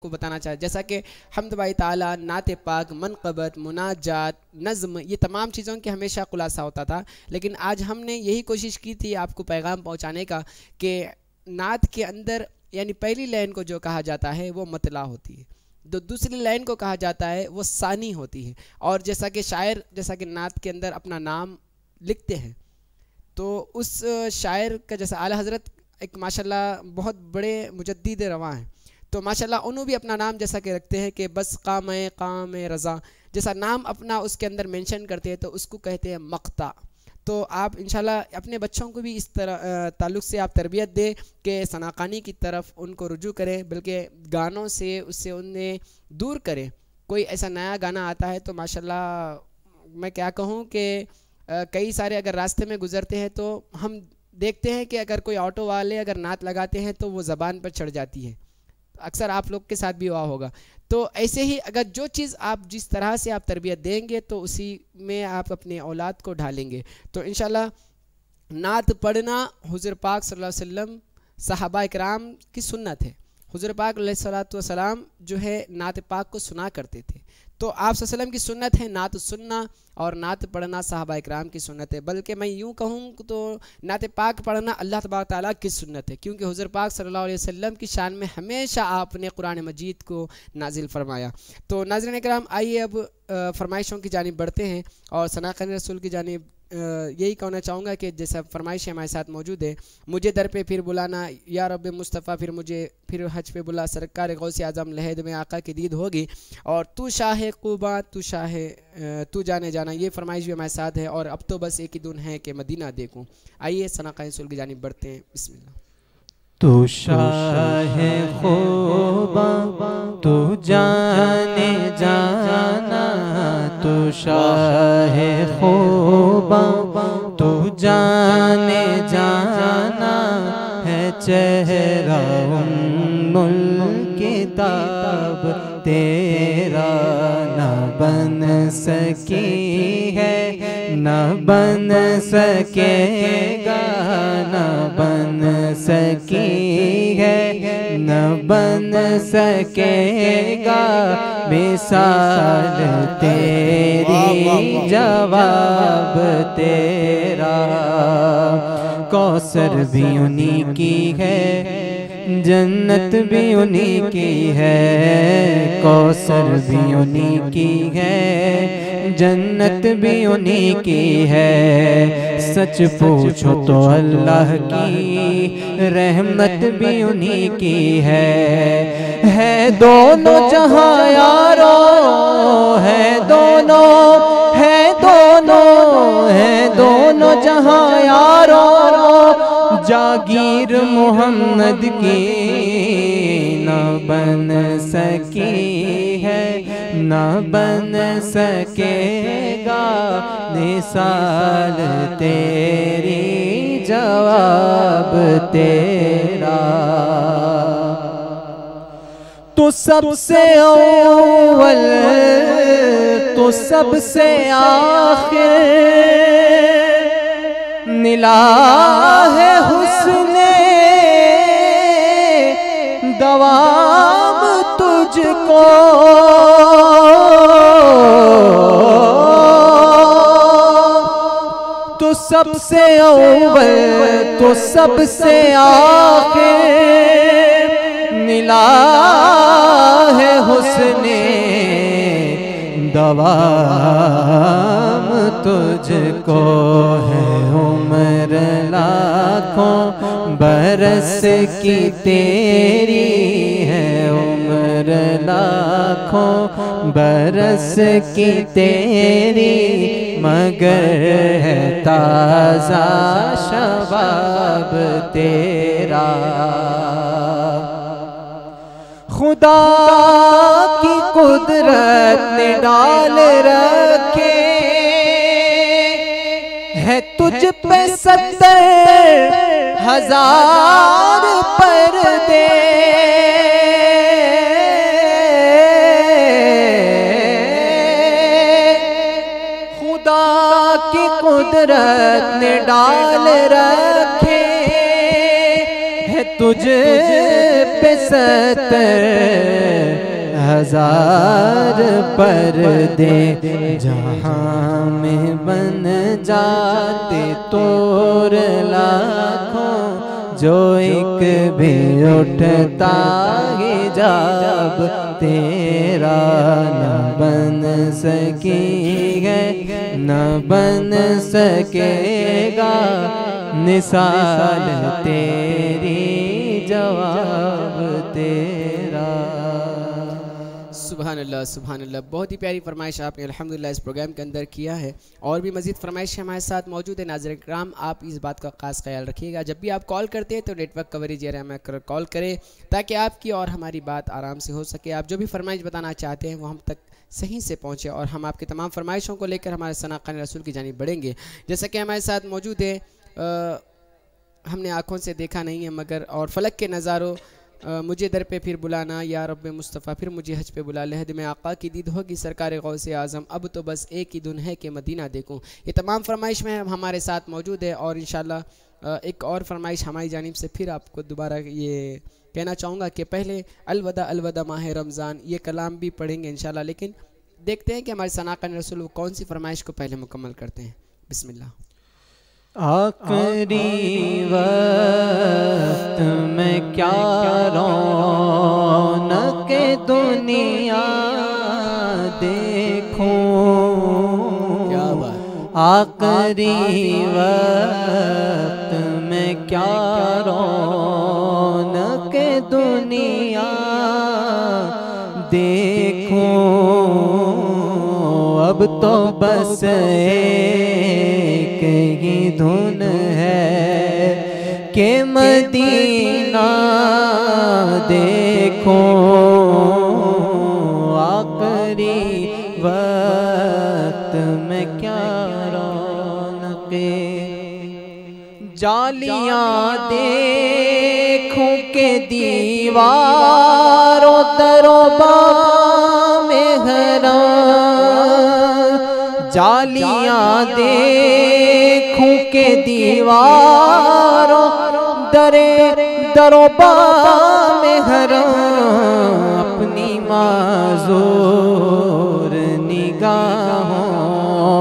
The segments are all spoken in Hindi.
को बताना चाहे, जैसा कि हम्द बाई ताला, नात पाक, मनक़बत, मुनाजात, नज़्म, ये तमाम चीज़ों के हमेशा खुलासा होता था। लेकिन आज हमने यही कोशिश की थी आपको पैगाम पहुंचाने का कि नात के अंदर यानी पहली लाइन को जो कहा जाता है वो मतला होती है, तो दूसरी लाइन को कहा जाता है वो सानी होती है। और जैसा कि शायर जैसा कि नात के अंदर अपना नाम लिखते हैं, तो उस शायर का जैसा आला हज़रत एक माशाल्लाह बहुत बड़े मुजद्दिद रवां हैं, तो माशाल्लाह उन्होंने भी अपना नाम जैसा कि रखते हैं कि बस काम रज़ा, जैसा नाम अपना उसके अंदर मेंशन करते हैं तो उसको कहते हैं मक्ता। तो आप इंशाल्लाह अपने बच्चों को भी इस तरह ताल्लुक़ से आप तरबियत दें कि सनाक़ानी की तरफ उनको रुजू करें, बल्कि गानों से उससे उन्हें दूर करें। कोई ऐसा नया गाना आता है तो माशाल्लाह मैं क्या कहूँ कि कई सारे अगर रास्ते में गुज़रते हैं तो हम देखते हैं कि अगर कोई ऑटो वाले अगर नात लगाते हैं तो वो ज़बान पर चढ़ जाती है, अक्सर आप लोग के साथ भी हुआ होगा। तो ऐसे ही अगर जो चीज़ आप जिस तरह से आप तरबियत देंगे तो उसी में आप अपने औलाद को ढालेंगे। तो इंशाल्लाह नात पढ़ना हुज़ूर पाक सल्लल्लाहु अलैहि वसल्लम, सहाबा इकराम की सुन्नत है। हुज़ूर पाक अलैहिस्सलातु वस्सलाम जो है नात पाक को सुना करते थे, तो आप सल्लल्लाहु अलैहि वसल्लम की सुन्नत है नात सुनना और नात पढ़ना सहाबा इकराम की सुन्नत है। बल्कि मैं यूँ कहूँ तो नात पाक पढ़ना अल्लाह तबारक ताला की सुन्नत है, क्योंकि हुज़ूर पाक सल्लल्लाहु अलैहि वसल्लम की शान में हमेशा आपने कुरान मजीद को नाजिल फरमाया। तो नाज़रीन इकराम, आइए अब फरमाइशों की जानिब बढ़ते हैं और सनाक़ानी रसूल की जानिब यही कहना चाहूँगा कि जैसा फरमाइश हमारे साथ मौजूद है, मुझे दर पे फिर बुलाना या रब मुस्तफ़ा, फिर मुझे फिर हज पे बुला, सरकार गौसे आज़म लहद में आका की दीद होगी, और तू शाह क़ुबा, तू जाने जाना, ये फरमाइश भी हमारे साथ है। और अब तो बस एक ही धुन है कि मदीना देखूँ। आइए सनाक़ानी रसूल की जानिब बढ़ते हैं। बिस्मिल्लाह। तू शाह ख़ुबा, तू जाने जाना, तू शाह ख़ुबा, तू जाने जाना है, चेहरा उम्मुल किताब तेरा न बन सकी है, न बन सकेगा, न बन सकी है, न बन सकेगा, मिसाल तेरी जवाब तेरा। कौसर भी उन्हीं की है, जन्नत भी उन्हीं की है, कौसर भी उन्हीं की है, जन्नत भी उन्हीं की है। सच पूछो तो अल्लाह की रहमत भी उन्हीं की है दोनों जहां यारो, है दोनों, है दोनों, है दोनों जहां यारो, जागीर मोहम्मद की न बन सकी है, न बन सकेगा, निसाल तेरी जवाब तेरा। तो सबसे अव्वल, तो सबसे आखिर, मिला है हुस्ने दवाम तुझको, तो सबसे अव्वल, तो सबसे आखिर, मिला है हुस्ने दवाम तुझको, है उम्र लाखों बरस की तेरी, है उम्र लाखों बरस की तेरी, मगर है ताज़ा शबाब तेरा। खुदा की कुदरत ने डाल रखे है तुझ पे 70,000 पर्दे, खुदा की कुदरत ने डाल रखे है तुझ पे 70,000 पर्दे, जहाँ में बन जाते तोर लाखों, जो एक भी उठता हिजाब तेरा न बन सकी है, न बन सकेगा निसाल तेरी, जवाब तेरा। सुभान अल्लाह सुभान अल्लाह। बहुत ही प्यारी फरमाइश आपने अल्हम्दुलिल्लाह इस प्रोग्राम के अंदर किया है। और भी मज़ीद फरमाइश हमारे साथ मौजूद है। नाज़रीन किराम, आप इस बात का खास ख्याल रखिएगा, जब भी आप कॉल करते हैं तो नेटवर्क कवरेज एरिया में कॉल करें, ताकि आपकी और हमारी बात आराम से हो सके। आप जो भी फरमाइश बताना चाहते हैं वो हम तक सही से पहुँचे, और हम आपकी तमाम फरमाइशों को लेकर हमारे सनाक़ान रसूल की जानिब बढ़ेंगे। जैसा कि हमारे साथ मौजूद है, हमने आँखों से देखा नहीं है मगर, और फ़लक के नज़ारों, मुझे दर पे फिर बुलाना या रब मुस्तफ़ा, फिर मुझे हज पे बुला, लहद में आका की दीद होगी सरकार गौसे आज़म, अब तो बस एक ही धुन है कि मदीना देखूं। ये तमाम फरमाइश में हमारे साथ मौजूद है। और इंशाल्लाह एक और फरमाइश हमारी जानिब से फिर आपको दोबारा ये कहना चाहूँगा कि पहले अलविदा अलविदा माह रमज़ान, ये कलाम भी पढ़ेंगे इंशाल्लाह, लेकिन देखते हैं कि हमारे सनाक़ान रसूल कौन सी फरमाइश को पहले मुकम्मल करते हैं। बिस्मिल्लाह। आखिरी वक्त में क्या रौनक दुनिया देखूं, क्या बात। आखिरी वक्त में क्या रौनक दुनिया देखूं, अब तो बस एक ही धुन है कि मदीना देखो, आखिरी वक्त में क्या रौनके, जालियां देखूं के दीवारों दरोबा में हरा, जालियां देखूं के दीवारों दरोबा में हरा, अपनी माज़ूर निगाहों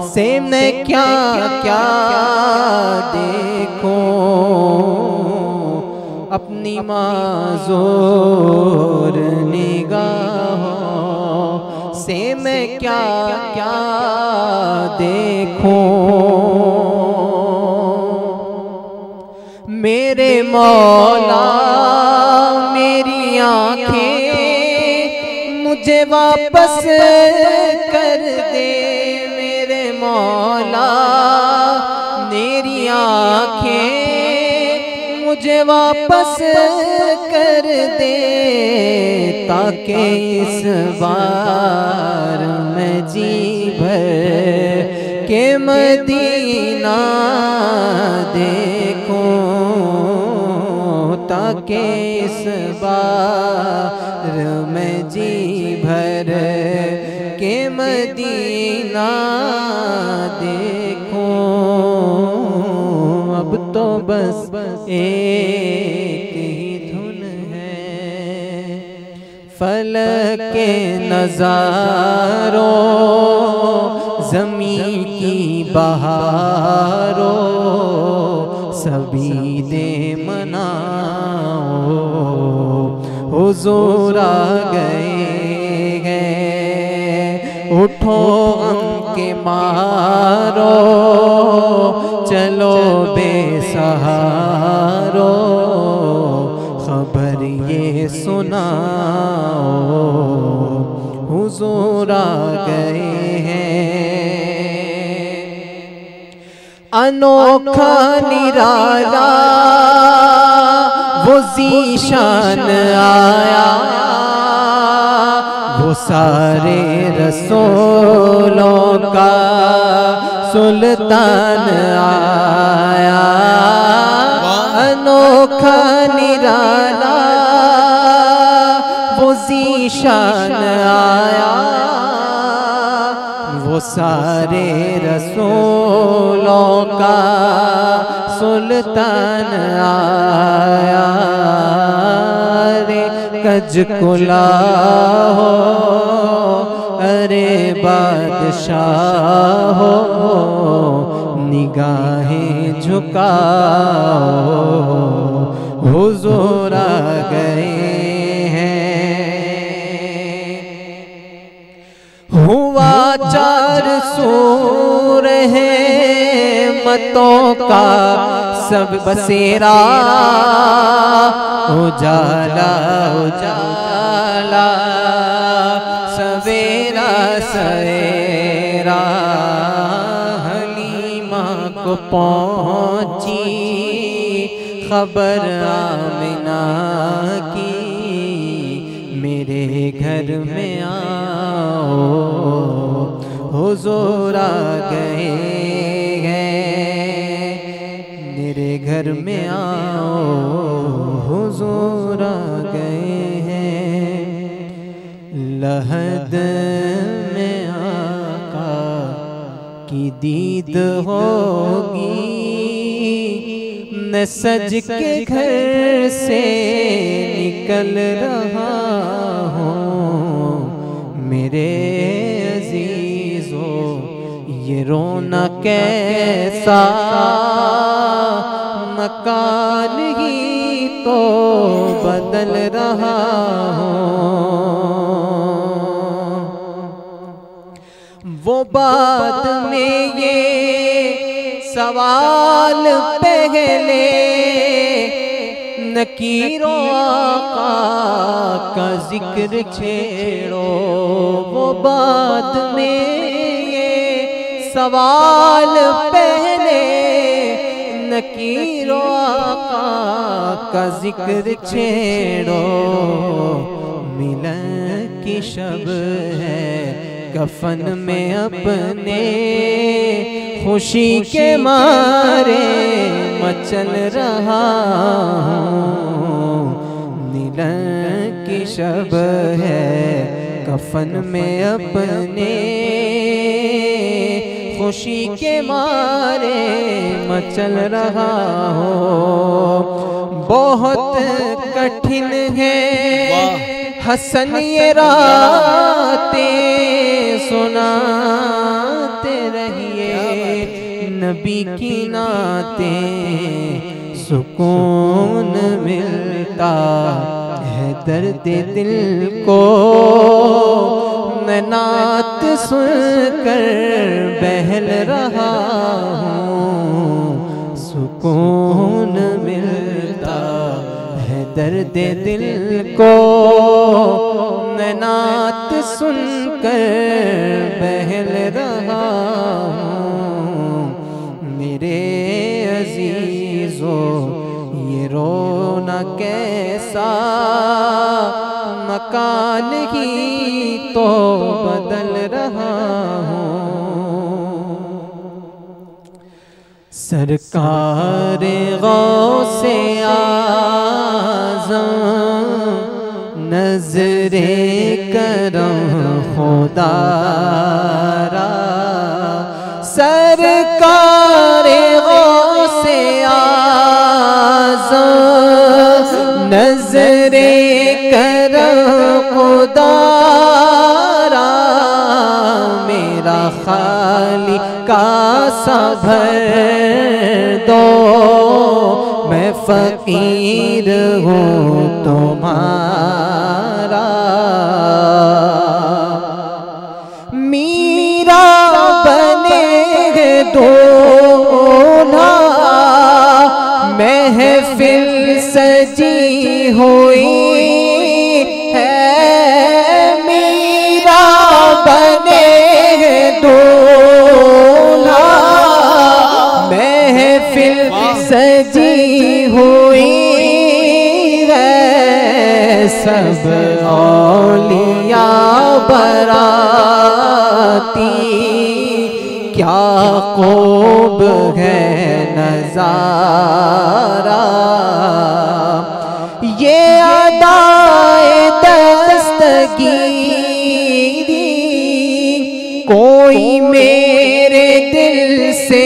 से मैं क्या क्या देखूं, अपनी माज़ूर निगाहों से मैं क्या क्या देखूं, मेरे मौला मेरी आँखें मुझे वापस कर दे, मेरे मौला मेरी आँखें मुझे वापस कर दे, ताकि इस बार मैं जी भर के मदीना देखूं, ताकि इस बार मैं जी भर के मदीना देखूं, अब तो बस एक ही धुन है, फलक के नज़ारों ज़मीं की बहारों सभी दे मनाओ, हुजूर आ गए हैं, उठो गम के मारो, चलो बेसहारो, खबर ये सुनाओ, हुजूर आ गए हैं, अनोखा निराला वो ज़ीशान आया, वो सारे रसूलों का सुल्तान आया, अनोखा निराला वो ज़ीशान आया, वो सारे रसूलों का सुल्तान आया रे कजकुला हो, अरे बादशाह हो निगाहें झुकाओ, हुजूर आ गए हैं। हुआ 400 रहमतों का सब बसेरा, उजाला उजाला सवेरा सवेरा, हलीमा को पहुंची खबर आमिना की, मेरे घर में आओ हुजूर आ गए हैं, मेरे घर में आओ हुजूर आ गए हैं। लहद में आका की दीद होगी, न सज के घर से निकल रहा हूँ, मेरे अजीजों ये रोना कैसा, मकान ही तो बदल रहा हूँ। वो बात में ये सवाल पहले, नकीरों आका का जिक्र छेड़ो, वो बात में ये सवाल पहले, नकीरों आका का जिक्र छेड़ो, मिलन की शब है कफन में अपने, खुशी के मारे मचल रहा हूँ, मिलन की शब है कफन में अपने, खुशी के मारे मचल रहा हो। बहुत कठिन है हसन ये रातें, सुनाते रहिए नबी की नातें, सुकून मिलता है दर्द दिल को, मैं नात सुनकर बहल रहा हूँ, सुकून मिलता है दर्द दिल को, मैं नात सुनकर बहल रहा हूँ, मेरे अजीजों ये रोना कैसा, मकान ही तो बदल रहा हूँ। सरकार गौसे आज़म नज़रे करम खुदारा, सरकार गौसे आज़म नज़रे करम खुदारा, मेरा खाली कासा भर दो, मैं फकीर हूँ तुम्हारा, मीरा बने दूल्हा, महफिल सजी हुई है, मीरा बने दूल्हा, महफिल सजी हुई है, सब औलिया बराती, क्या खूब है नजारा, ये अदाए दस्तगीरी कोई मेरे दिल से